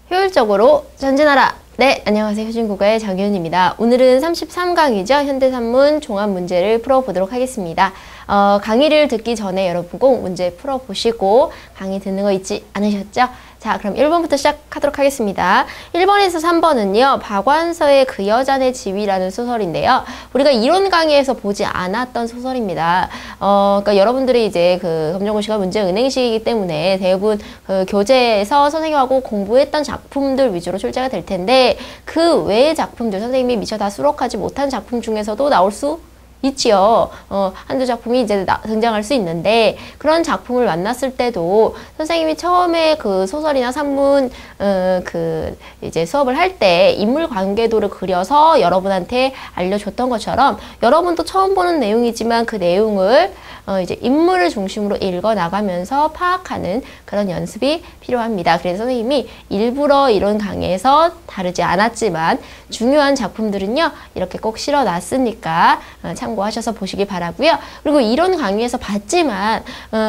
효율적으로 전진하라! 네, 안녕하세요. 효진국어의 장윤입니다. 오늘은 33강이죠. 현대산문 종합문제를 풀어보도록 하겠습니다. 강의를 듣기 전에 여러분 꼭 문제 풀어보시고 강의 듣는 거 잊지 않으셨죠? 자, 그럼 1번부터 시작하도록 하겠습니다. 1번에서 3번은요. 박완서의 그 여자네 지위라는 소설인데요. 우리가 이론 강의에서 보지 않았던 소설입니다. 그러니까 여러분들이 이제 그 검정고시가 문제 은행식이기 때문에 대부분 그 교재에서 선생님하고 공부했던 작품들 위주로 출제가 될 텐데 그 외의 작품들, 선생님이 미처 다 수록하지 못한 작품 중에서도 나올 수 있지요. 한두 작품이 이제 등장할 수 있는데 그런 작품을 만났을 때도 선생님이 처음에 그 소설이나 산문 그 이제 수업을 할 때 인물 관계도를 그려서 여러분한테 알려줬던 것처럼 여러분도 처음 보는 내용이지만 그 내용을 이제 인물을 중심으로 읽어 나가면서 파악하는 그런 연습이 필요합니다. 그래서 선생님이 일부러 이론 강의에서 다루지 않았지만 중요한 작품들은요 이렇게 꼭 실어 놨으니까 참고하셔서 보시기 바라고요. 그리고 이론 강의에서 봤지만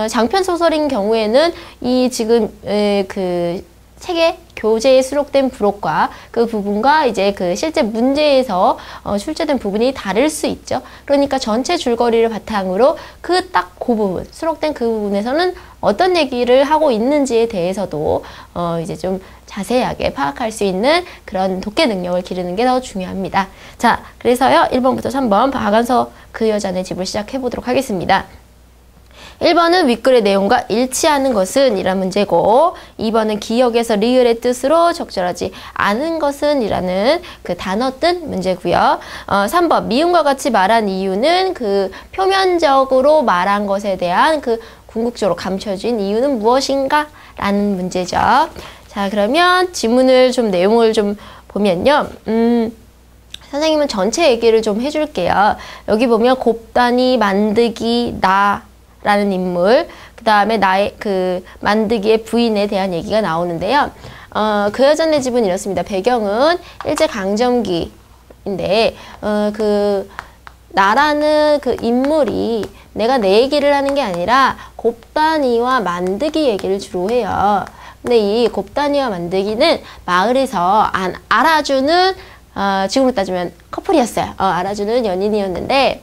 장편 소설인 경우에는 이 지금 그 책의 교재에 수록된 부록과 그 부분과 이제 그 실제 문제에서 출제된 부분이 다를 수 있죠. 그러니까 전체 줄거리를 바탕으로 그 딱 그 부분, 수록된 그 부분에서는 어떤 얘기를 하고 있는지에 대해서도 이제 좀 자세하게 파악할 수 있는 그런 독해 능력을 기르는 게 더 중요합니다. 자, 그래서요 1번부터 3번 박완서 그 여자네 집을 시작해 보도록 하겠습니다. 1번은 윗글의 내용과 일치하는 것은 이란 문제고 2번은 기억에서 리을의 뜻으로 적절하지 않은 것은 이라는 그 단어 뜻 문제고요. 3번 미음과 같이 말한 이유는 그 표면적으로 말한 것에 대한 그 궁극적으로 감춰진 이유는 무엇인가? 라는 문제죠. 자, 그러면 지문을 좀 내용을 좀 보면요. 선생님은 전체 얘기를 좀 해줄게요. 여기 보면 곱다니, 만드기, 나 라는 인물, 그 다음에 나의 그 만드기의 부인에 대한 얘기가 나오는데요. 그 여자네 집은 이렇습니다. 배경은 일제강점기인데 그 나라는 그 인물이 내가 내 얘기를 하는 게 아니라 곱다니와 만드기 얘기를 주로 해요. 근데 이 곱다니와 만드기는 마을에서 알아주는 지금으로 따지면 커플이었어요. 알아주는 연인이었는데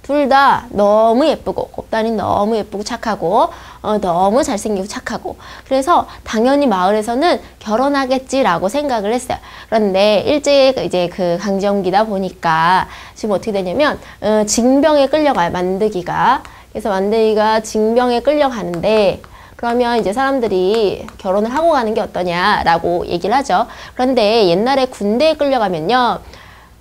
둘 다 너무 예쁘고 곱다니 너무 예쁘고 착하고 너무 잘생기고 착하고 그래서 당연히 마을에서는 결혼하겠지라고 생각을 했어요. 그런데 일제 이제 그 강점기다 보니까 지금 어떻게 되냐면 징병에 끌려가요. 만드기가. 그래서 만드기가 징병에 끌려가는데 그러면 이제 사람들이 결혼을 하고 가는 게 어떠냐라고 얘기를 하죠. 그런데 옛날에 군대에 끌려가면요.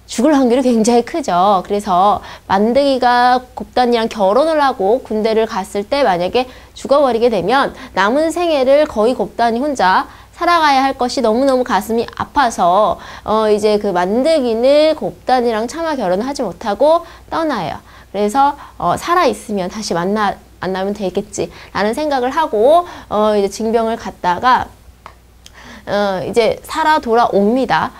죽을 확률이 굉장히 크죠. 그래서 만드기가 곱다니랑 결혼을 하고 군대를 갔을 때 만약에 죽어버리게 되면 남은 생애를 거의 곱다니 혼자 살아가야 할 것이 너무너무 가슴이 아파서 이제 그 만드기는 곱다니랑 차마 결혼을 하지 못하고 떠나요. 그래서 살아있으면 다시 만나면 되겠지 라는 생각을 하고 이제 징병을 갔다가 이제 살아 돌아옵니다.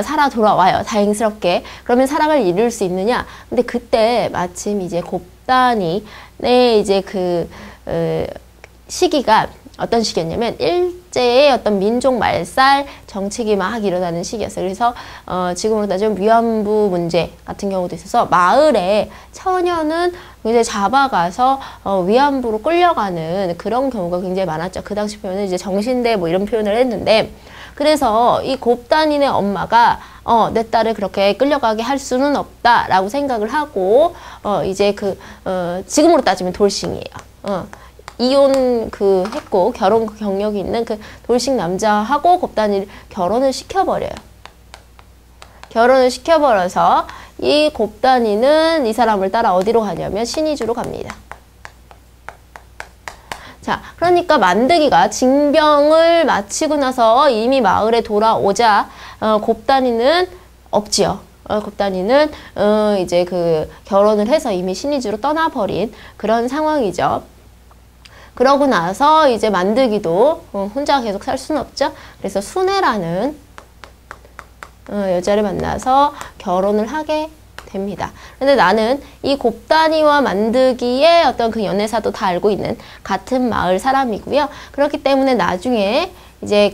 살아 돌아와요. 다행스럽게. 그러면 사랑을 이룰 수 있느냐? 근데 그때 마침 이제 곱다니의 이제 그 시기가 어떤 시기였냐면 일제의 어떤 민족 말살 정책이 막 일어나는 시기였어요. 그래서 지금으로 따지면 위안부 문제 같은 경우도 있어서 마을에 처녀는 이제 잡아가서 위안부로 끌려가는 그런 경우가 굉장히 많았죠. 그 당시 표현은 이제 정신대 뭐 이런 표현을 했는데 그래서 이 곱다니네 엄마가 내 딸을 그렇게 끌려가게 할 수는 없다라고 생각을 하고 이제 그 지금으로 따지면 돌싱이에요. 이혼 했고 결혼 경력이 있는 그 돌싱 남자하고 곱다니를 결혼을 시켜버려요. 결혼을 시켜버려서 이 곱다니는 이 사람을 따라 어디로 가냐면 신의주로 갑니다. 자, 그러니까 만드기가 징병을 마치고 나서 이미 마을에 돌아오자 곱다니는 없지요. 곱다니는 이제 그 결혼을 해서 이미 신의주로 떠나버린 그런 상황이죠. 그러고 나서 이제 만드기도 혼자 계속 살 수는 없죠. 그래서 순애라는 여자를 만나서 결혼을 하게 됩니다. 근데 나는 이 곱다니와 만드기의 어떤 그 연애사도 다 알고 있는 같은 마을 사람이고요. 그렇기 때문에 나중에 이제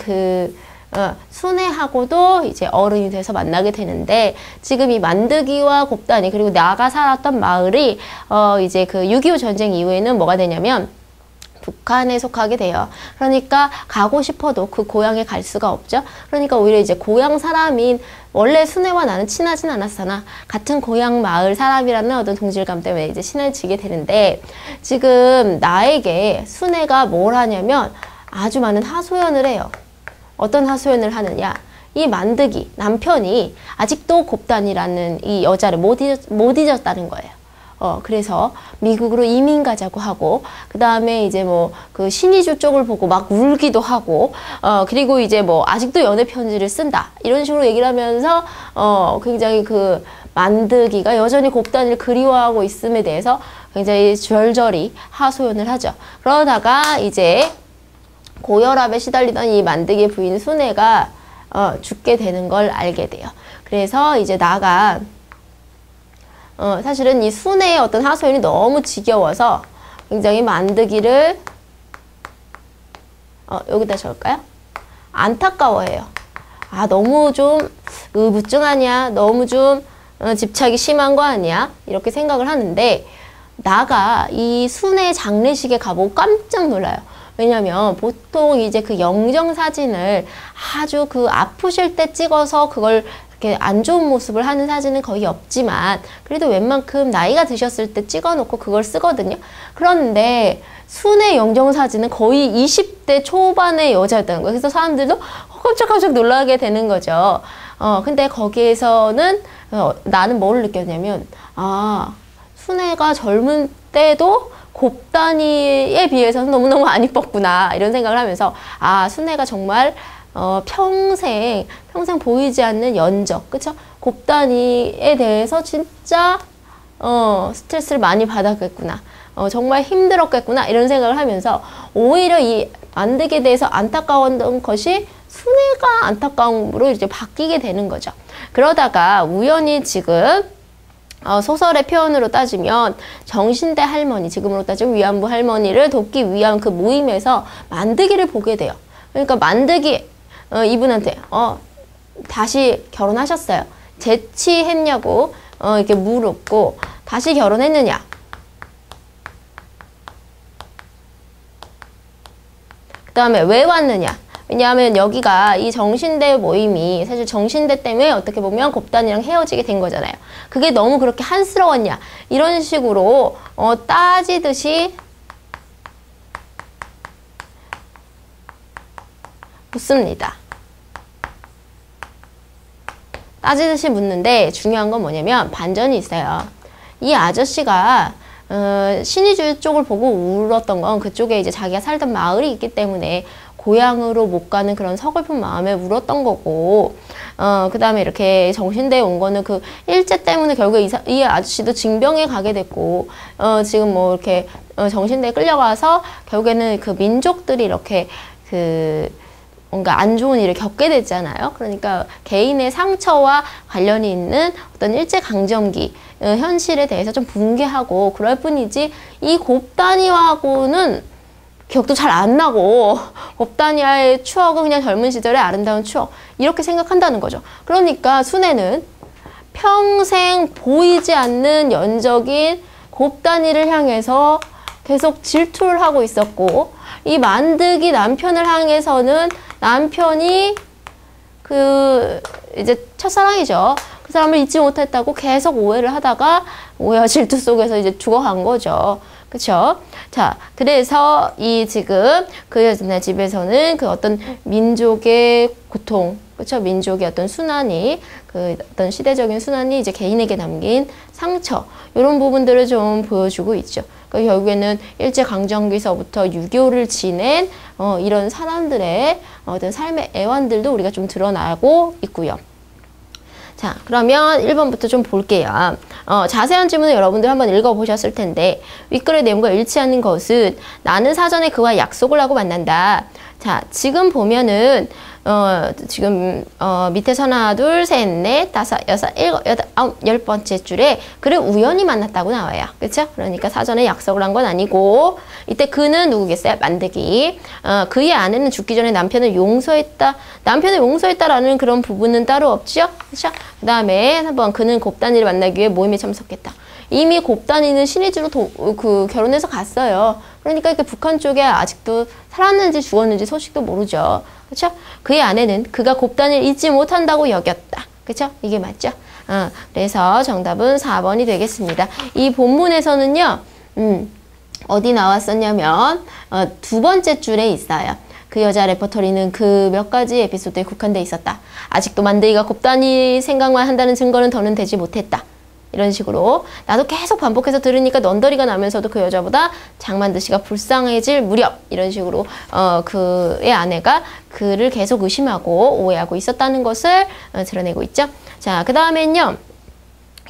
순애하고도 이제 어른이 돼서 만나게 되는데, 지금 이 만드기와 곱단이 그리고 나가 살았던 마을이 이제 그 6.25 전쟁 이후에는 뭐가 되냐면 북한에 속하게 돼요. 그러니까 가고 싶어도 그 고향에 갈 수가 없죠. 그러니까 오히려 이제 고향 사람인, 원래 순애와 나는 친하진 않았잖아. 같은 고향 마을 사람이라는 어떤 동질감 때문에 이제 친해지게 되는데, 지금 나에게 순애가 뭘 하냐면 아주 많은 하소연을 해요. 어떤 하소연을 하느냐? 이 만드기 남편이 아직도 곱단이라는 이 여자를 못 잊었다는 거예요. 그래서 미국으로 이민 가자고 하고, 그 다음에 이제 뭐 그 신의주 쪽을 보고 막 울기도 하고, 그리고 이제 뭐 아직도 연애 편지를 쓴다 이런 식으로 얘기를 하면서 굉장히 그 만드기가 여전히 곱단이를 그리워하고 있음에 대해서 굉장히 절절히 하소연을 하죠. 그러다가 이제 고혈압에 시달리던 이 만드기의 부인 순애가 죽게 되는 걸 알게 돼요. 그래서 이제 나가 사실은 이 순애의 어떤 하소연이 너무 지겨워서 굉장히 만드기를 여기다 적을까요? 안타까워해요. 아, 너무 좀 의무증하냐? 너무 좀 집착이 심한 거 아니야? 이렇게 생각을 하는데, 나가 이 순애 장례식에 가보고 깜짝 놀라요. 왜냐면 보통 이제 그 영정사진을 아주 그 아프실 때 찍어서 그걸 이렇게 안 좋은 모습을 하는 사진은 거의 없지만, 그래도 웬만큼 나이가 드셨을 때 찍어놓고 그걸 쓰거든요. 그런데 순애 영정사진은 거의 20대 초반의 여자였다는 거예요. 그래서 사람들도 깜짝깜짝 놀라게 되는 거죠. 근데 거기에서는 나는 뭘 느꼈냐면, 아, 순애가 젊은 때도 곱단이에 비해서는 너무너무 안 이뻤구나 이런 생각을 하면서, 아, 순애가 정말 평생 보이지 않는 연적, 그쵸? 곱단이에 대해서 진짜 스트레스를 많이 받았겠구나, 정말 힘들었겠구나 이런 생각을 하면서 오히려 이 만드기에 대해서 안타까웠던 것이 순애가 안타까움으로 이제 바뀌게 되는 거죠. 그러다가 우연히 지금 소설의 표현으로 따지면 정신대 할머니, 지금으로 따지면 위안부 할머니를 돕기 위한 그 모임에서 만드기를 보게 돼요. 그러니까 만드기 이분한테 다시 결혼하셨어요. 재취했냐고 이렇게 물었고, 다시 결혼했느냐? 그 다음에 왜 왔느냐? 왜냐하면 여기가 이 정신대 모임이 사실 정신대 때문에 어떻게 보면 곱단이랑 헤어지게 된 거잖아요. 그게 너무 그렇게 한스러웠냐? 이런 식으로 따지듯이 묻습니다. 따지듯이 묻는데 중요한 건 뭐냐면 반전이 있어요. 이 아저씨가 신의주 쪽을 보고 울었던 건 그쪽에 이제 자기가 살던 마을이 있기 때문에 고향으로 못 가는 그런 서글픈 마음에 울었던 거고, 그 다음에 이렇게 정신대에 온 거는 그 일제 때문에 결국 이 아저씨도 징병에 가게 됐고, 지금 뭐 이렇게 정신대에 끌려가서 결국에는 그 민족들이 이렇게 뭔가 안 좋은 일을 겪게 됐잖아요. 그러니까 개인의 상처와 관련이 있는 어떤 일제강점기 현실에 대해서 좀 붕괴하고 그럴 뿐이지, 이 곱단이하고는 기억도 잘 안 나고, 곱단이와의 추억은 그냥 젊은 시절의 아름다운 추억 이렇게 생각한다는 거죠. 그러니까 순애는 평생 보이지 않는 연적인 곱단이를 향해서 계속 질투를 하고 있었고, 이 만드기 남편을 향해서는 남편이 이제 첫사랑이죠. 그 사람을 잊지 못했다고 계속 오해를 하다가 오해와 질투 속에서 이제 죽어간 거죠. 그쵸? 자, 그래서 지금 그 여자네 집에서는 그 어떤 민족의 고통, 그쵸? 민족의 어떤 순환이, 그 어떤 시대적인 순환이 이제 개인에게 남긴 상처, 이런 부분들을 좀 보여주고 있죠. 그러니까 결국에는 일제강점기서부터 유교를 지낸 이런 사람들의 어떤 삶의 애환들도 우리가 좀 드러나고 있고요. 자, 그러면 1번부터 좀 볼게요. 자세한 질문을 여러분들 한번 읽어보셨을 텐데, 윗글의 내용과 일치하는 것은 나는 사전에 그와 약속을 하고 만난다. 자, 지금 보면은 지금 밑에서 하나, 둘, 셋, 넷, 다섯, 여섯, 일곱, 여덟, 아홉, 10번째 줄에 그를 우연히 만났다고 나와요. 그렇죠? 그러니까 사전에 약속을 한 건 아니고 이때 그는 누구겠어요? 만드기. 그의 아내는 죽기 전에 남편을 용서했다. 남편을 용서했다라는 그런 부분은 따로 없죠? 그렇죠? 그 다음에 3번 그는 곱다니를 만나기 위해 모임에 참석했다. 이미 곱다니는 신의주로 결혼해서 갔어요. 그러니까 이렇게 북한 쪽에 아직도 살았는지 죽었는지 소식도 모르죠. 그렇죠? 그의 아내는 그가 곱다니를 잊지 못한다고 여겼다. 그렇죠? 이게 맞죠? 그래서 정답은 4번이 되겠습니다. 이 본문에서는요. 어디 나왔었냐면 두 번째 줄에 있어요. 그 여자 레퍼토리는 그 몇 가지 에피소드에 국한돼 있었다. 아직도 만드기가 곱다니 생각만 한다는 증거는 더는 되지 못했다. 이런 식으로 나도 계속 반복해서 들으니까 넌더리가 나면서도 그 여자보다 장만드 씨가 불쌍해질 무렵 이런 식으로 그의 아내가 그를 계속 의심하고 오해하고 있었다는 것을 드러내고 있죠. 자, 그 다음엔요.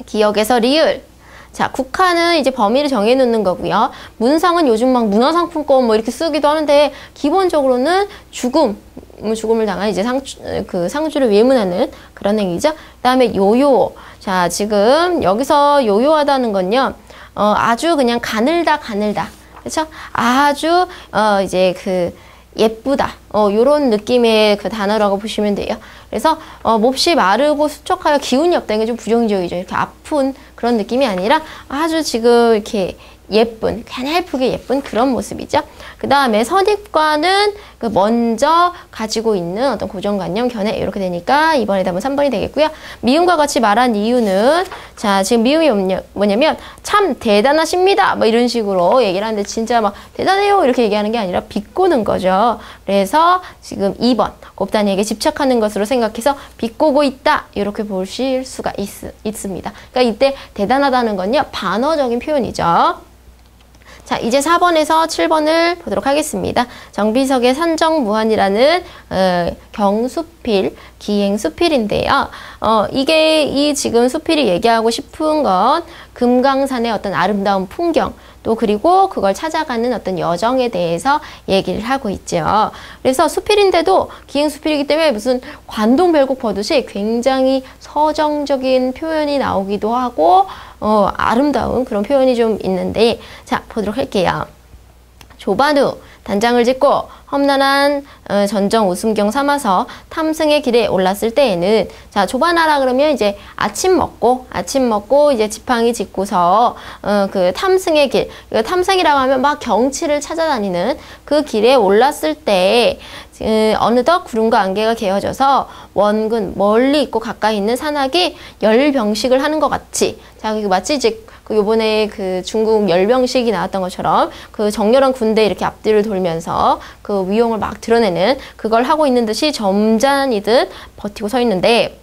기억에서 리을. 자, 국한은 이제 범위를 정해놓는 거고요. 문상은 요즘 막 문화상품권 뭐 이렇게 쓰기도 하는데 기본적으로는 죽음을 당한 이제 상주를 외면하는 그런 행위죠. 그 다음에 요요. 자, 지금 여기서 요요하다는 건요. 아주 그냥 가늘다. 그렇죠? 아주 이제 예쁘다. 요런 느낌의 그 단어라고 보시면 돼요. 그래서 몹시 마르고 수척하여 기운이 없다는 게 좀 부정적이죠. 이렇게 아픈 그런 느낌이 아니라 아주 지금 이렇게 예쁜, 가냘프게 예쁜 그런 모습이죠. 그 다음에 선입과는 먼저 가지고 있는 어떤 고정관념, 견해 이렇게 되니까 이번에 답은 3번이 되겠고요. 미음과 같이 말한 이유는 자, 지금 미음이 뭐냐면 참 대단하십니다. 뭐 이런 식으로 얘기를 하는데 진짜 막 대단해요 이렇게 얘기하는 게 아니라 비꼬는 거죠. 그래서 지금 2번 곱다니에게 집착하는 것으로 생각해서 비꼬고 있다. 이렇게 보실 수가 있습니다. 그러니까 이때 대단하다는 건요. 반어적인 표현이죠. 자, 이제 4번에서 7번을 보도록 하겠습니다. 정비석의 산정무한이라는 경수필, 기행수필인데요. 이게 이 지금 수필이 얘기하고 싶은 건 금강산의 어떤 아름다운 풍경, 또 그리고 그걸 찾아가는 어떤 여정에 대해서 얘기를 하고 있죠. 그래서 수필인데도 기행수필이기 때문에 무슨 관동별곡 보듯이 굉장히 서정적인 표현이 나오기도 하고 아름다운 그런 표현이 좀 있는데 자, 보도록 할게요. 조반후 단장을 짓고 험난한 전정 우승경 삼아서 탐승의 길에 올랐을 때에는 자, 조반하라 그러면 이제 아침 먹고 이제 지팡이 짚고서 그 탐승의 길, 탐승이라고 하면 막 경치를 찾아다니는 그 길에 올랐을 때 어느덧 구름과 안개가 개어져서 원근 멀리 있고 가까이 있는 산악이 열병식을 하는 것 같이 자, 마치 이제 요번에 그 중국 열병식이 나왔던 것처럼 그 정렬한 군대 이렇게 앞뒤를 돌면서 그 위용을 막 드러내는 그걸 하고 있는 듯이 점잖이듯 버티고 서 있는데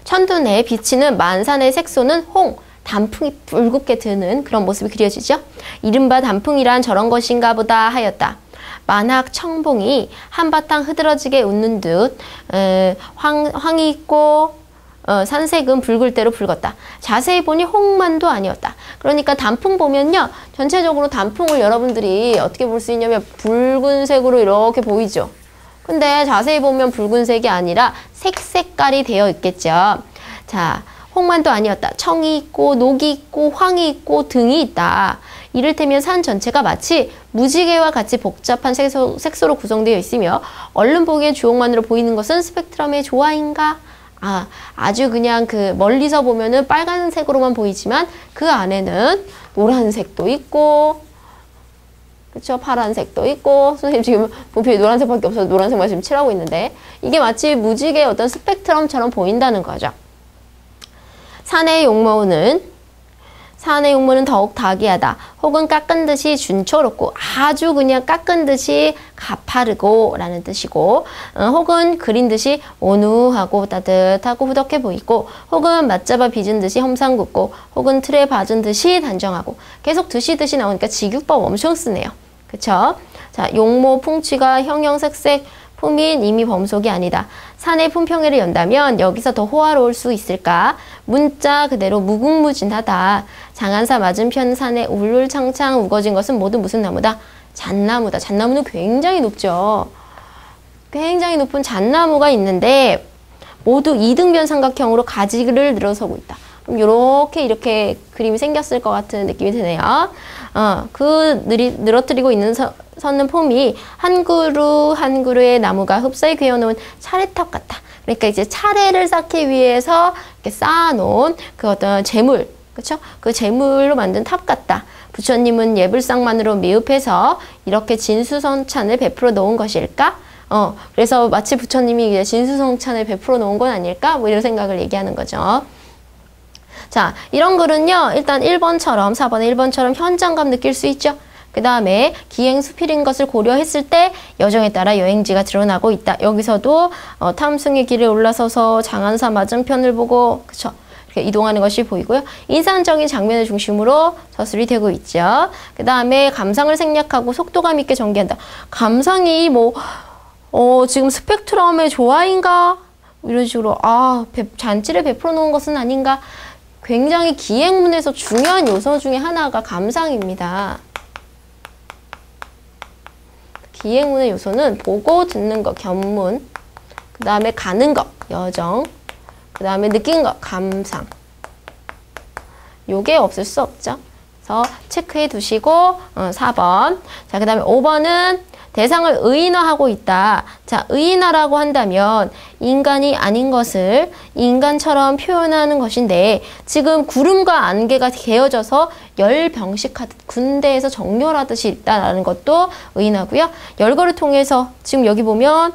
천둔에 비치는 만산의 색소는 홍, 단풍이 붉게 드는 그런 모습이 그려지죠. 이른바 단풍이란 저런 것인가 보다 하였다. 만학 청봉이 한바탕 흐드러지게 웃는 듯 황이 있고 산색은 붉을 대로 붉었다. 자세히 보니 홍만도 아니었다. 그러니까 단풍 보면요. 전체적으로 단풍을 여러분들이 어떻게 볼 수 있냐면 붉은색으로 이렇게 보이죠. 근데 자세히 보면 붉은색이 아니라 색깔이 되어 있겠죠. 자, 홍만도 아니었다. 청이 있고 녹이 있고 황이 있고 등이 있다. 이를테면 산 전체가 마치 무지개와 같이 복잡한 색소로 구성되어 있으며 얼른 보기엔 주옥만으로 보이는 것은 스펙트럼의 조화인가? 아주 그냥 그 멀리서 보면은 빨간색으로만 보이지만 그 안에는 노란색도 있고, 그쵸? 파란색도 있고, 선생님 지금 분필이 노란색밖에 없어서 노란색만 지금 칠하고 있는데, 이게 마치 무지개의 어떤 스펙트럼처럼 보인다는 거죠. 산의 용모는 더욱 다기하다. 혹은 깎은 듯이 준초롭고 아주 그냥 깎은 듯이 가파르고 라는 뜻이고 혹은 그린 듯이 온우하고 따뜻하고 후덕해 보이고 혹은 맞잡아 빚은 듯이 험상궂고 혹은 틀에 봐준 듯이 단정하고 계속 듯이 나오니까 직유법 엄청 쓰네요. 그쵸? 자, 용모 풍취가 형형색색 품인 이미 범속이 아니다. 산의 품평회를 연다면 여기서 더 호화로울 수 있을까? 문자 그대로 무궁무진하다. 장안사 맞은편 산에 울울창창 우거진 것은 모두 무슨 나무다? 잣나무다. 잣나무는 굉장히 높죠. 굉장히 높은 잣나무가 있는데 모두 이등변 삼각형으로 가지를 늘어서고 있다. 이렇게 그림이 생겼을 것 같은 느낌이 드네요. 늘어뜨리고 있는 섰는 폼이 한 그루 한 그루의 나무가 흡사히 그어놓은 차례탑 같다. 그러니까 이제 차례를 쌓기 위해서 이렇게 쌓아놓은 그 어떤 재물, 그렇죠? 그 재물로 만든 탑 같다. 부처님은 예불상만으로 미흡해서 이렇게 진수성찬을 베풀어 놓은 것일까? 그래서 마치 부처님이 이제 진수성찬을 베풀어 놓은 건 아닐까? 뭐 이런 생각을 얘기하는 거죠. 자, 이런 글은요, 일단 1번처럼, 4번의 1번처럼 현장감 느낄 수 있죠. 그 다음에 기행수필인 것을 고려했을 때 여정에 따라 여행지가 드러나고 있다. 여기서도 탐승의 길에 올라서서 장안사 맞은편을 보고, 그쵸? 이렇게 이동하는 것이 보이고요. 인상적인 장면을 중심으로 서술이 되고 있죠. 그 다음에 감상을 생략하고 속도감 있게 전개한다. 감상이 지금 스펙트럼의 조화인가? 이런 식으로, 잔치를 베풀어 놓은 것은 아닌가? 굉장히 기행문에서 중요한 요소 중에 하나가 감상입니다. 기행문의 요소는 보고 듣는 것, 견문, 그 다음에 가는 것, 여정, 그 다음에 느낀 것, 감상. 요게 없을 수 없죠. 그래서 체크해 두시고 4번. 자, 그 다음에 5번은 대상을 의인화하고 있다. 자, 의인화라고 한다면 인간이 아닌 것을 인간처럼 표현하는 것인데 지금 구름과 안개가 개어져서 열병식하듯 군대에서 정렬하듯이 있다라는 것도 의인화고요. 열거를 통해서 지금 여기 보면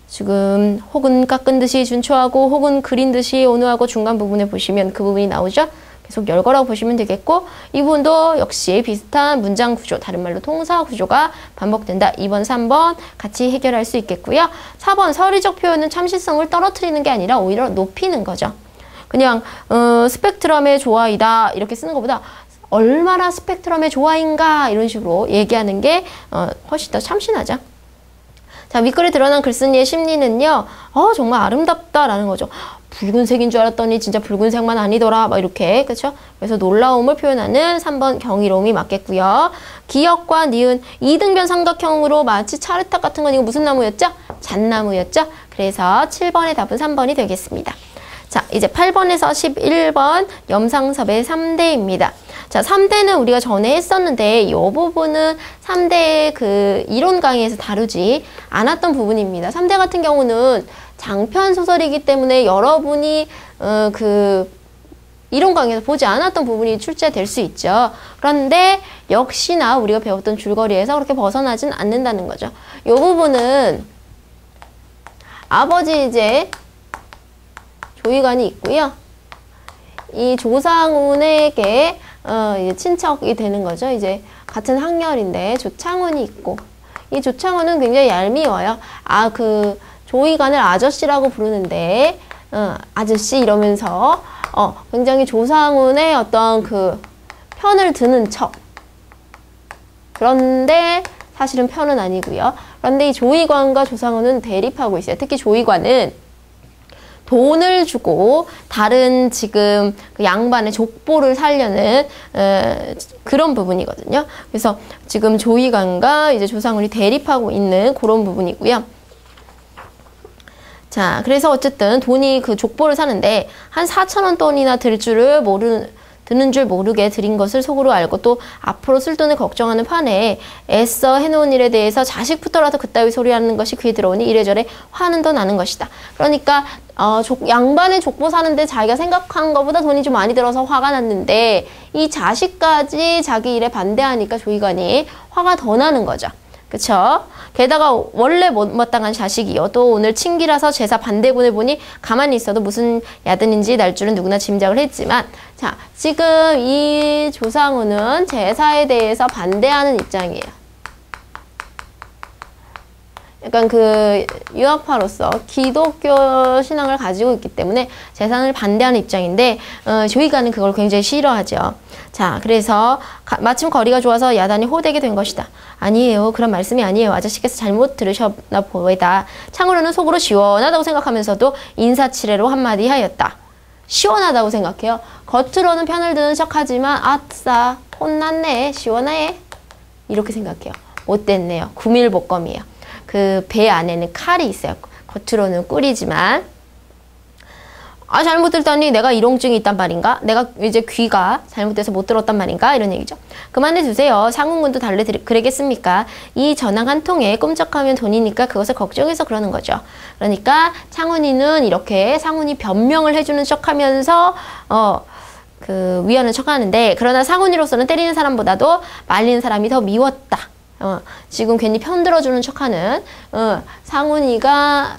지금 혹은 깎은 듯이 준초하고 혹은 그린 듯이 온화하고 중간 부분에 보시면 그 부분이 나오죠. 계속 열거라고 보시면 되겠고 이 부분도 역시 비슷한 문장 구조, 다른 말로 통사 구조가 반복된다. 2번, 3번 같이 해결할 수 있겠고요. 4번 서리적 표현은 참신성을 떨어뜨리는 게 아니라 오히려 높이는 거죠. 그냥 스펙트럼의 조화이다 이렇게 쓰는 것보다 얼마나 스펙트럼의 조화인가 이런 식으로 얘기하는 게 훨씬 더 참신하죠. 자, 윗글에 드러난 글쓴이의 심리는요. 정말 아름답다라는 거죠. 붉은색인 줄 알았더니 진짜 붉은색만 아니더라. 막 이렇게. 그렇죠? 그래서 놀라움을 표현하는 3번 경이로움이 맞겠고요. 기역과 니은 이등변 삼각형으로 마치 차르탑 같은 건 이거 무슨 나무였죠? 잣나무였죠? 그래서 7번의 답은 3번이 되겠습니다. 자, 이제 8번에서 11번 염상섭의 3대입니다. 자, 3대는 우리가 전에 했었는데 이 부분은 3대 그 이론 강의에서 다루지 않았던 부분입니다. 3대 같은 경우는 장편 소설이기 때문에 여러분이 그 이론 강의에서 보지 않았던 부분이 출제될 수 있죠. 그런데 역시나 우리가 배웠던 줄거리에서 그렇게 벗어나진 않는다는 거죠. 이 부분은 아버지 이제 조의관이 있고요. 이 조상운에게 이제 친척이 되는 거죠. 이제 같은 학렬인데 조창훈이 있고 이 조창훈은 굉장히 얄미워요. 그 조의관을 아저씨라고 부르는데 아저씨 이러면서 굉장히 조상훈의 어떤 그 편을 드는 척. 그런데 사실은 편은 아니고요. 그런데 이 조의관과 조상훈은 대립하고 있어요. 특히 조의관은 돈을 주고 다른 지금 그 양반의 족보를 살려는 그런 부분이거든요. 그래서 지금 조의관과 이제 조상훈이 대립하고 있는 그런 부분이고요. 자, 그래서 어쨌든 돈이 그 족보를 사는데 한 4,000원 돈이나 드는 줄 모르게 드린 것을 속으로 알고 또 앞으로 쓸 돈을 걱정하는 판에 애써 해놓은 일에 대해서 자식부터라도 그따위 소리하는 것이 귀에 들어오니 이래저래 화는 더 나는 것이다. 그러니까 양반의 족보 사는데 자기가 생각한 것보다 돈이 좀 많이 들어서 화가 났는데 이 자식까지 자기 일에 반대하니까 조의관이 화가 더 나는 거죠. 그쵸? 게다가 원래 못마땅한 자식이요. 또 오늘 친기라서 제사 반대군을 보니 가만히 있어도 무슨 야든인지 날 줄은 누구나 짐작을 했지만 자, 지금 이 조상우는 제사에 대해서 반대하는 입장이에요. 약간 그 유학파로서 기독교 신앙을 가지고 있기 때문에 제사를 반대하는 입장인데 조의관은 그걸 굉장히 싫어하죠. 자, 그래서 마침 거리가 좋아서 야단이 호되게 된 것이다. 아니에요. 그런 말씀이 아니에요. 아저씨께서 잘못 들으셨나 보이다. 참으로는 속으로 시원하다고 생각하면서도 인사치레로 한마디 하였다. 시원하다고 생각해요. 겉으로는 편을 드는 척하지만 아싸 혼났네. 시원해. 이렇게 생각해요. 못됐네요. 구밀복검이에요. 그 배 안에는 칼이 있어요. 겉으로는 꿀이지만. 아, 잘못 들었더니 내가 이롱증이 있단 말인가? 내가 이제 귀가 잘못돼서 못 들었단 말인가? 이런 얘기죠. 그만해 두세요. 상훈군도 달래 그러겠습니까? 이 전황 한 통에 꿈쩍하면 돈이니까 그것을 걱정해서 그러는 거죠. 그러니까 창훈이는 이렇게 상훈이 변명을 해주는 척하면서 그 위하는 척하는데, 그러나 상훈이로서는 때리는 사람보다도 말리는 사람이 더 미웠다. 지금 괜히 편들어주는 척하는 상훈이가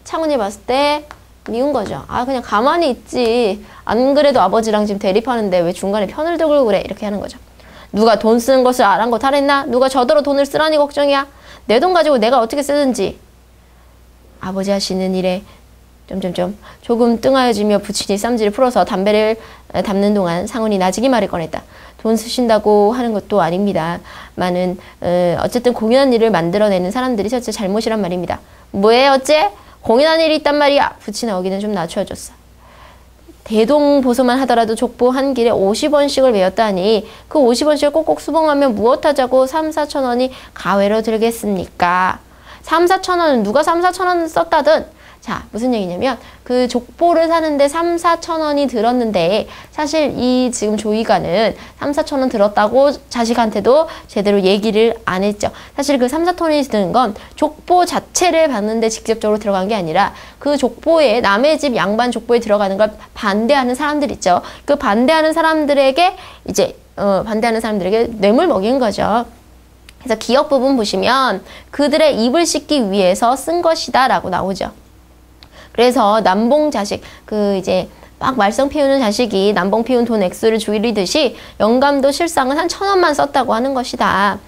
창훈이 봤을 때 미운 거죠. 아, 그냥 가만히 있지. 안 그래도 아버지랑 지금 대립하는데 왜 중간에 편을 들고 그래? 이렇게 하는 거죠. 누가 돈 쓰는 것을 아랑곳하랬나? 누가 저더러 돈을 쓰라니 걱정이야? 내 돈 가지고 내가 어떻게 쓰든지. 아버지 하시는 일에 조금 뚱하여지며 부친이 쌈지를 풀어서 담배를 담는 동안 상훈이 나지기 말을 꺼냈다. 돈 쓰신다고 하는 것도 아닙니다. 많은 어쨌든 공연한 일을 만들어내는 사람들이 첫째 잘못이란 말입니다. 뭐해 어째? 공연한 일이 있단 말이야. 부친의 어기는 좀 낮춰줬어. 대동보소만 하더라도 족보 한 길에 50원씩을 메웠다니 그 50원씩을 꼭꼭 수봉하면 무엇하자고 3, 4천 원이 가외로 들겠습니까? 3, 4천 원은 누가 3, 4천 원을 썼다든. 자, 무슨 얘기냐면 그 족보를 사는데 3, 4천 원이 들었는데 사실 이 지금 조이가는 3, 4천 원 들었다고 자식한테도 제대로 얘기를 안 했죠. 사실 그 3, 4천 원이 드는 건 족보 자체를 봤는데 직접적으로 들어간 게 아니라 그 족보에 남의 집 양반 족보에 들어가는 걸 반대하는 사람들 있죠. 그 반대하는 사람들에게 반대하는 사람들에게 뇌물 먹인 거죠. 그래서 기억 부분 보시면 그들의 입을 씻기 위해서 쓴 것이다 라고 나오죠. 그래서 남봉 자식, 이제 막 말썽 피우는 자식이 남봉 피운 돈 액수를 줄이듯이 영감도 실상은 한 1,000원만 썼다고 하는 것이다.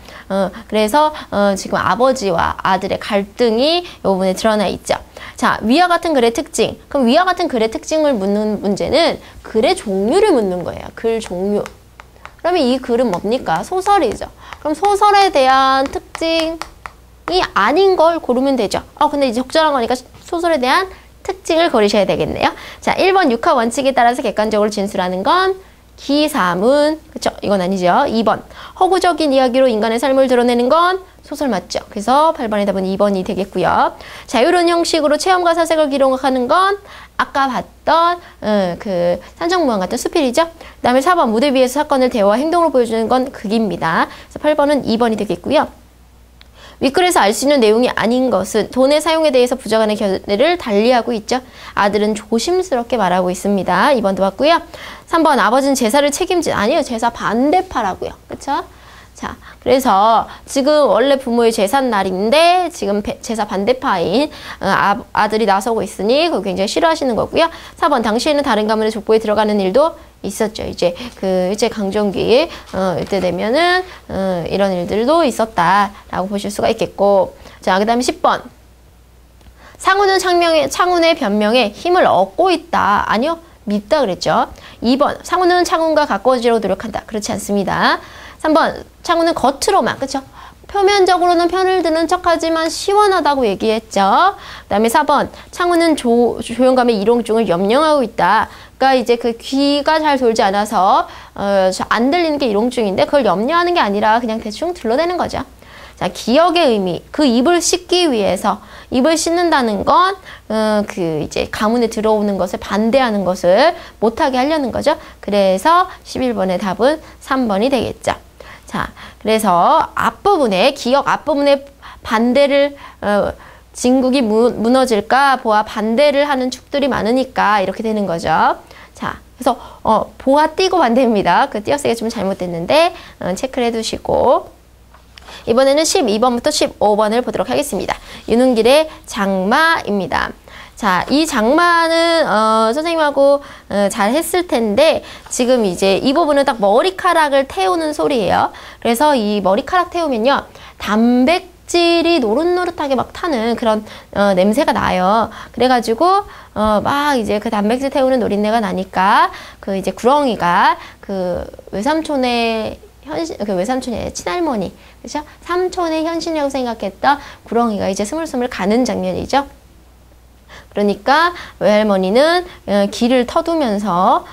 그래서 지금 아버지와 아들의 갈등이 이 부분에 드러나 있죠. 자, 위와 같은 글의 특징. 그럼 위와 같은 글의 특징을 묻는 문제는 글의 종류를 묻는 거예요. 글 종류. 그러면 이 글은 뭡니까? 소설이죠. 그럼 소설에 대한 특징이 아닌 걸 고르면 되죠. 근데 이제 적절한 거니까 소설에 대한 특징을 고르셔야 되겠네요. 자, 1번 육하 원칙에 따라서 객관적으로 진술하는 건 기사문. 그쵸? 이건 아니죠. 2번 허구적인 이야기로 인간의 삶을 드러내는 건 소설 맞죠? 그래서 8번의 답은 2번이 되겠고요. 자유로운 형식으로 체험과 사색을 기록하는 건 아까 봤던 그 산정무한 같은 수필이죠. 그 다음에 4번 무대 위에서 사건을 대화와 행동으로 보여주는 건 극입니다. 그래서 8번은 2번이 되겠고요. 윗글에서 알 수 있는 내용이 아닌 것은 돈의 사용에 대해서 부자간의 견해를 달리하고 있죠. 아들은 조심스럽게 말하고 있습니다. 2번도 봤고요. 3번 아버지는 제사를 책임진 아니요. 제사 반대파라고요. 그렇죠? 자, 그래서 지금 원래 부모의 제삿날인데 지금 제사 반대파인 아들이 나서고 있으니 그거 굉장히 싫어하시는 거고요. 4번 당시에는 다른 가문의 족보에 들어가는 일도 있었죠. 이제 일제 강점기 이때 되면은 이런 일들도 있었다라고 보실 수가 있겠고. 자, 그다음에 10번 상훈은 창훈의 변명에 힘을 얻고 있다. 아니요, 믿다 그랬죠. 2번 상훈은 창훈과 가까워지려고 노력한다. 그렇지 않습니다. 3번 창훈은 겉으로만, 그쵸? 표면적으로는 편을 드는 척하지만 시원하다고 얘기했죠. 그 다음에 4번 창훈은 조영감의 이롱증을 염려하고 있다. 그러니까 이제 그 귀가 잘 돌지 않아서 안 들리는 게 이롱증인데 그걸 염려하는 게 아니라 그냥 대충 둘러대는 거죠. 자, 기억의 의미. 그 입을 씻기 위해서 입을 씻는다는 건 이제 가문에 들어오는 것을 반대하는 것을 못하게 하려는 거죠. 그래서 11번의 답은 3번이 되겠죠. 자, 그래서 앞부분에 기억 앞부분에 반대를 진국이 무너질까 보아 반대를 하는 축들이 많으니까 이렇게 되는 거죠. 자, 그래서 보아 띄고 반대입니다. 그 띄어쓰기가 좀 잘못됐는데 체크를 해두시고 이번에는 12번부터 15번을 보도록 하겠습니다. 윤은길의 장마입니다. 자, 이 장마는 선생님하고 잘 했을 텐데 지금 이제 이 부분은 딱 머리카락을 태우는 소리예요. 그래서 이 머리카락 태우면요, 단백질이 노릇노릇하게 막 타는 그런 냄새가 나요. 그래가지고 막 이제 그 단백질 태우는 노린내가 나니까 그 이제 구렁이가 그 외삼촌이 아니라 친할머니, 그렇죠? 삼촌의 현신이라고 생각했던 구렁이가 이제 스물스물 가는 장면이죠. 그러니까 외할머니는 길을 터두면서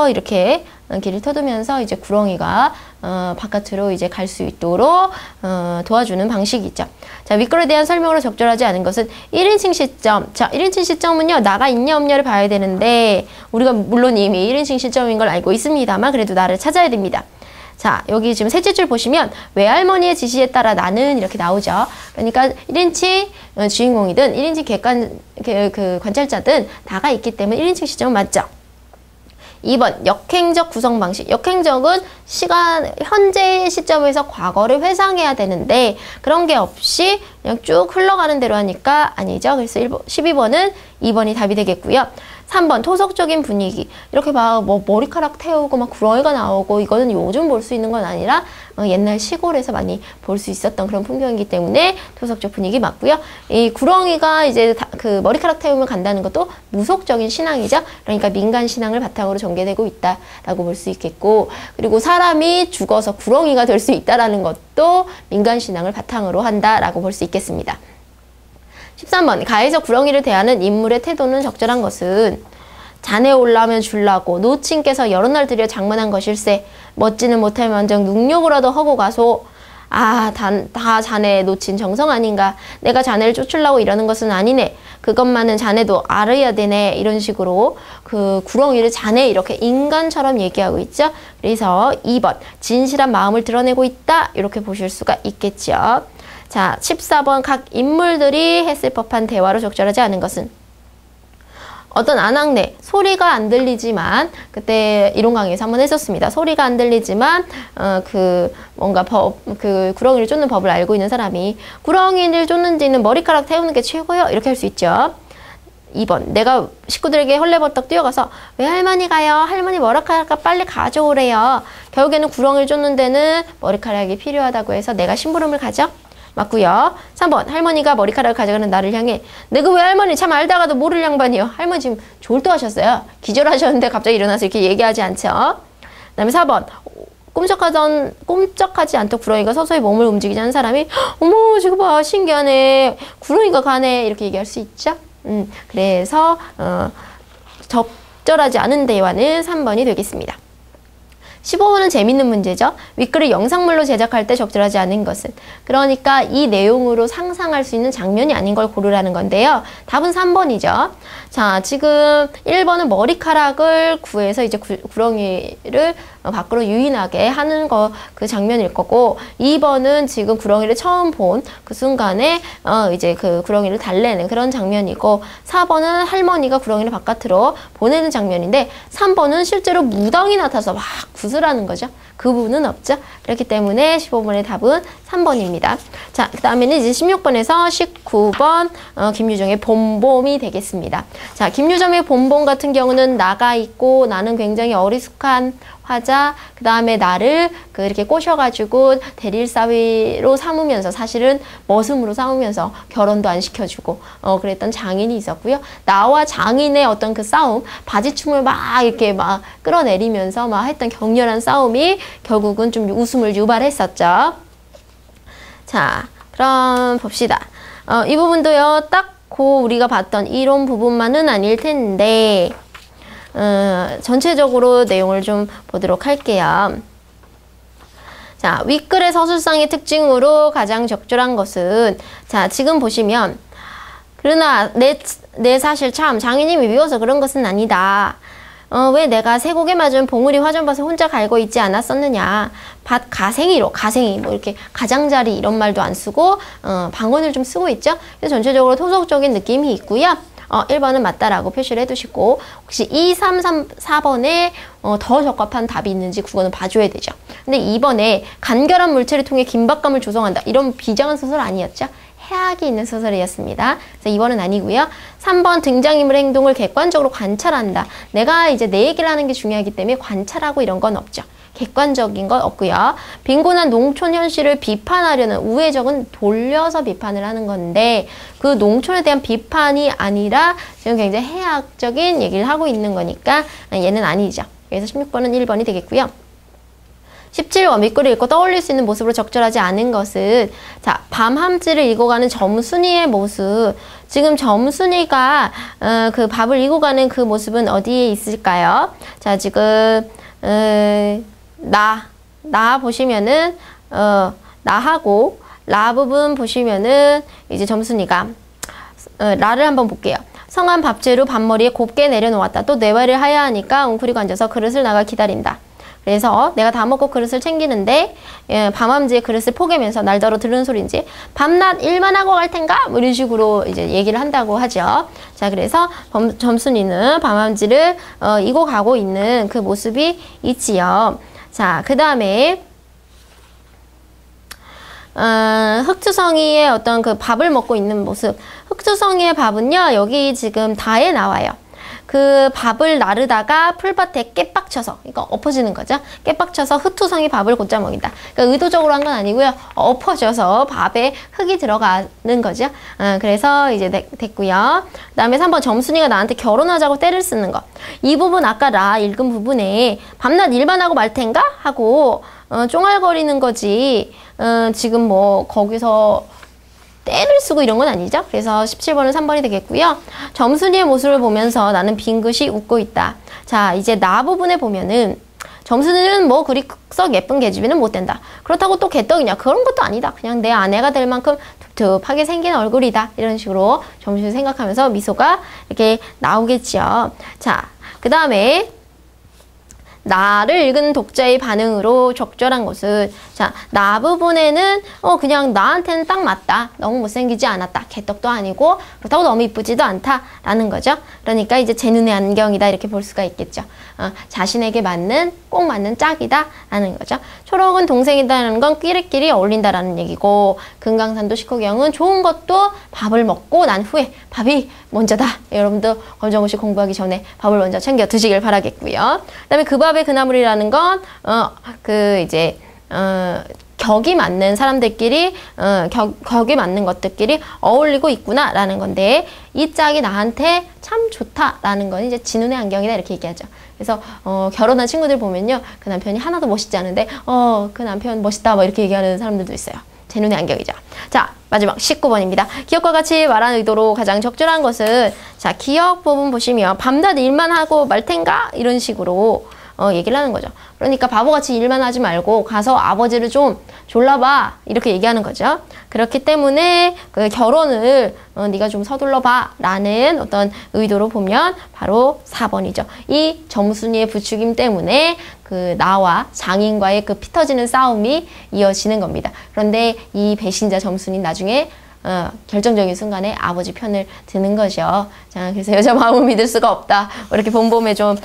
이렇게 길을 터두면서 이제 구렁이가 바깥으로 이제 갈 수 있도록 도와주는 방식이 있죠. 자, 윗글에 대한 설명으로 적절하지 않은 것은 1인칭 시점. 자, 1인칭 시점은요, 나가 있냐 없냐를 봐야 되는데, 우리가 물론 이미 1인칭 시점인 걸 알고 있습니다만, 그래도 나를 찾아야 됩니다. 자, 여기 지금 셋째 줄 보시면 외할머니의 지시에 따라 나는 이렇게 나오죠. 그러니까 1인칭 주인공이든 1인칭 관찰자든 나가 있기 때문에 1인칭 시점은 맞죠. 2번 역행적 구성 방식. 역행적은 현재 시점에서 과거를 회상해야 되는데 그런 게 없이 그냥 쭉 흘러가는 대로 하니까 아니죠. 그래서 12번은 2번이 답이 되겠고요. 3번 토속적인 분위기. 이렇게 막 머리카락 태우고 막 구렁이가 나오고 이거는 요즘 볼 수 있는 건 아니라 옛날 시골에서 많이 볼 수 있었던 그런 풍경이기 때문에 토속적 분위기 맞고요. 이 구렁이가 이제 그 머리카락 태우면 간다는 것도 무속적인 신앙이죠. 그러니까 민간 신앙을 바탕으로 전개되고 있다라고 볼 수 있겠고, 그리고 사람이 죽어서 구렁이가 될 수 있다라는 것도 민간 신앙을 바탕으로 한다라고 볼 수 있겠습니다. 13번 가에서 구렁이를 대하는 인물의 태도는 적절한 것은 잔에 올라면 줄라고 노친께서 여러 날 들여 장만한 것일세 멋지는 못할 만정 능욕으로도 하고 가소. 다 자네의 놓친 정성 아닌가. 내가 자네를 쫓으려고 이러는 것은 아니네. 그것만은 자네도 알아야 되네. 이런 식으로 그 구렁이를 자네 이렇게 인간처럼 얘기하고 있죠. 그래서 2번 진실한 마음을 드러내고 있다. 이렇게 보실 수가 있겠죠. 자, 14번 각 인물들이 했을 법한 대화로 적절하지 않은 것은 어떤 아낙네 소리가 안 들리지만 그때 이론 강의에서 한번 했었습니다. 소리가 안 들리지만 뭔가 구렁이를 쫓는 법을 알고 있는 사람이 구렁이를 쫓는지는 머리카락 태우는 게 최고요. 이렇게 할 수 있죠. 2번 내가 식구들에게 헐레벌떡 뛰어가서 왜 할머니 가요? 할머니 머리카락 빨리 가져오래요. 결국에는 구렁이를 쫓는 데는 머리카락이 필요하다고 해서 내가 심부름을 가죠. 맞고요. 3번 할머니가 머리카락을 가져가는 나를 향해 내가 왜 할머니 참 알다가도 모를 양반이요. 할머니 지금 졸도하셨어요. 기절하셨는데 갑자기 일어나서 이렇게 얘기하지 않죠. 그 다음에 4번 꼼짝하지 않던 구렁이가 서서히 몸을 움직이지 않은 사람이 어머 지금 봐 신기하네. 구렁이가 가네. 이렇게 얘기할 수 있죠. 그래서 적절하지 않은 대화는 3번이 되겠습니다. 15번은 재밌는 문제죠. 윗글을 영상물로 제작할 때 적절하지 않은 것은 그러니까 이 내용으로 상상할 수 있는 장면이 아닌 걸 고르라는 건데요. 답은 3번이죠. 자, 지금 1번은 머리카락을 구해서 이제 구렁이를 밖으로 유인하게 하는 그 장면일 거고 2번은 지금 구렁이를 처음 본 그 순간에 이제 그 구렁이를 달래는 그런 장면이고 4번은 할머니가 구렁이를 바깥으로 보내는 장면인데 3번은 실제로 무당이 나타나서 막 구슬하는 거죠. 그 부분은 없죠. 그렇기 때문에 15번의 답은 3번입니다. 자, 그 다음에는 이제 16번에서 19번 김유정의 봄봄이 되겠습니다. 자, 김유정의 봄봄 같은 경우는 나가 있고 나는 굉장히 어리숙한 화자, 그 다음에 나를 이렇게 꼬셔가지고 대릴사위로 삼으면서 사실은 머슴으로 삼으면서 결혼도 안 시켜주고 그랬던 장인이 있었고요. 나와 장인의 어떤 그 싸움, 바지춤을 막 이렇게 막 끌어내리면서 막 했던 격렬한 싸움이 결국은 좀 웃음을 유발했었죠. 자, 그럼 봅시다. 이 부분도요, 딱 우리가 봤던 이론 부분만은 아닐 텐데 전체적으로 내용을 좀 보도록 할게요. 자, 윗글의 서술상의 특징으로 가장 적절한 것은 자, 지금 보시면 그러나 내 사실 참 장인님이 미워서 그런 것은 아니다. 왜 내가 쇠고개 맞은 봉우리 화전밭을 혼자 갈고 있지 않았었느냐. 밭 가생이 뭐 이렇게 가장자리 이런 말도 안 쓰고 방언을 좀 쓰고 있죠. 그래서 전체적으로 토속적인 느낌이 있고요. 1번은 맞다라고 표시를 해두시고 혹시 2, 3, 4번에 더 적합한 답이 있는지 그거는 봐줘야 되죠. 근데 2번에 간결한 물체를 통해 긴박감을 조성한다. 이런 비장한 소설 아니었죠. 해악이 있는 소설이었습니다. 그래서 2번은 아니고요. 3번 등장인물의 행동을 객관적으로 관찰한다. 내가 이제 내 얘기를 하는 게 중요하기 때문에 관찰하고 이런 건 없죠. 객관적인 건 없고요. 빈곤한 농촌 현실을 비판하려는 우회적은 돌려서 비판을 하는 건데 그 농촌에 대한 비판이 아니라 지금 굉장히 해악적인 얘기를 하고 있는 거니까 얘는 아니죠. 그래서 16번은 1번이 되겠고요. 17번 밑글을 읽고 떠올릴 수 있는 모습으로 적절하지 않은 것은 자, 밤함지를 읽어가는 점순이의 모습. 지금 점순이가 그 밥을 이고 가는 그 모습은 어디에 있을까요? 자, 지금 나 보시면은 나하고 라 부분 보시면은 이제 점순이가 라를 한번 볼게요. 성한 밥재료 밥머리에 곱게 내려놓았다. 또 내발을 하야하니까 웅크리고 앉아서 그릇을 나가 기다린다. 그래서 내가 다 먹고 그릇을 챙기는데 밤함지에 그릇을 포개면서 날더러 들은 소리인지 밤낮 일만 하고 갈 텐가? 뭐 이런 식으로 이제 얘기를 한다고 하죠. 자, 그래서 점순이는 밤함지를 이고 가고 있는 그 모습이 있지요. 자, 그 다음에 흑투성이의 어떤 그 밥을 먹고 있는 모습. 흑투성이의 밥은요, 여기 지금 다에 나와요. 그 밥을 나르다가 풀밭에 깨빡쳐서, 그러니까 엎어지는 거죠. 깨빡쳐서 흑투성이 밥을 곧잘 먹인다. 그러니까 의도적으로 한 건 아니고요. 엎어져서 밥에 흙이 들어가는 거죠. 그래서 이제 됐고요. 그 다음에 3번 점순이가 나한테 결혼하자고 떼를 쓰는 거. 이 부분 아까 라 읽은 부분에 밤낮 일만 하고 말 텐가? 하고 쫑알거리는 거지. 지금 뭐 거기서 때를 쓰고 이런 건 아니죠. 그래서 17번은 3번이 되겠고요. 점순이의 모습을 보면서 나는 빙긋이 웃고 있다. 자, 이제 나 부분에 보면은 점순이는 뭐 그리 썩 예쁜 계집애는 못 된다. 그렇다고 또 개떡이냐? 그런 것도 아니다. 그냥 내 아내가 될 만큼 툭툭하게 생긴 얼굴이다. 이런 식으로 점순이 생각하면서 미소가 이렇게 나오겠죠. 자, 그 다음에 나를 읽은 독자의 반응으로 적절한 것은 자, 나 부분에는 그냥 나한테는 딱 맞다. 너무 못생기지 않았다. 개떡도 아니고 그렇다고 너무 이쁘지도 않다. 라는 거죠. 그러니까 이제 제 눈의 안경이다. 이렇게 볼 수가 있겠죠. 자신에게 맞는 꼭 맞는 짝이다. 라는 거죠. 초록은 동생이다라는 건 끼리끼리 어울린다라는 얘기고 금강산도 식후경은 좋은 것도 밥을 먹고 난 후에 밥이 먼저다. 여러분도 검정고시 공부하기 전에 밥을 먼저 챙겨 드시길 바라겠고요. 그 다음에 그 밥의 그나물이라는 건 격이 맞는 사람들끼리 격이 맞는 것들끼리 어울리고 있구나라는 건데 이 짝이 나한테 참 좋다라는 건 이제 지 눈의 안경이다 이렇게 얘기하죠. 그래서 결혼한 친구들 보면요, 그 남편이 하나도 멋있지 않은데 그 남편 멋있다 뭐 이렇게 얘기하는 사람들도 있어요. 제 눈의 안경이죠. 자, 마지막 19번입니다. 기억과 같이 말한 의도로 가장 적절한 것은 자, 기억 부분 보시면 밤낮 일만 하고 말 텐가? 이런 식으로 얘기를 하는 거죠. 그러니까 바보같이 일만 하지 말고 가서 아버지를 좀 졸라봐 이렇게 얘기하는 거죠. 그렇기 때문에 그 결혼을 네가 좀 서둘러봐 라는 어떤 의도로 보면 바로 4번이죠. 이 점순이의 부추김 때문에 그 나와 장인과의 그 피 터지는 싸움이 이어지는 겁니다. 그런데 이 배신자 점순이 나중에 결정적인 순간에 아버지 편을 드는 거죠. 자, 그래서 여자 마음을 믿을 수가 없다. 이렇게 본범에 좀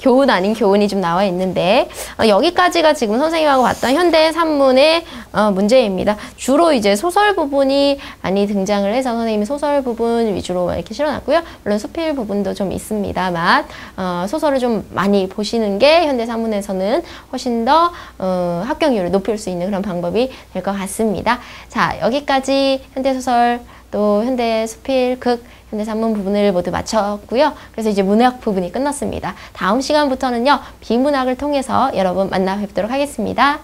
교훈 아닌 교훈이 좀 나와 있는데 여기까지가 지금 선생님하고 봤던 현대 산문의 문제입니다. 주로 이제 소설 부분이 많이 등장을 해서 선생님이 소설 부분 위주로 이렇게 실어놨고요. 물론 수필 부분도 좀 있습니다만 소설을 좀 많이 보시는 게 현대 산문에서는 훨씬 더 합격률을 높일 수 있는 그런 방법이 될 것 같습니다. 자, 여기까지 현대 소설 또 현대 수필, 극, 현대 산문 부분을 모두 마쳤고요. 그래서 이제 문학 부분이 끝났습니다. 다음 시간부터는요, 비문학을 통해서 여러분 만나 뵙도록 하겠습니다.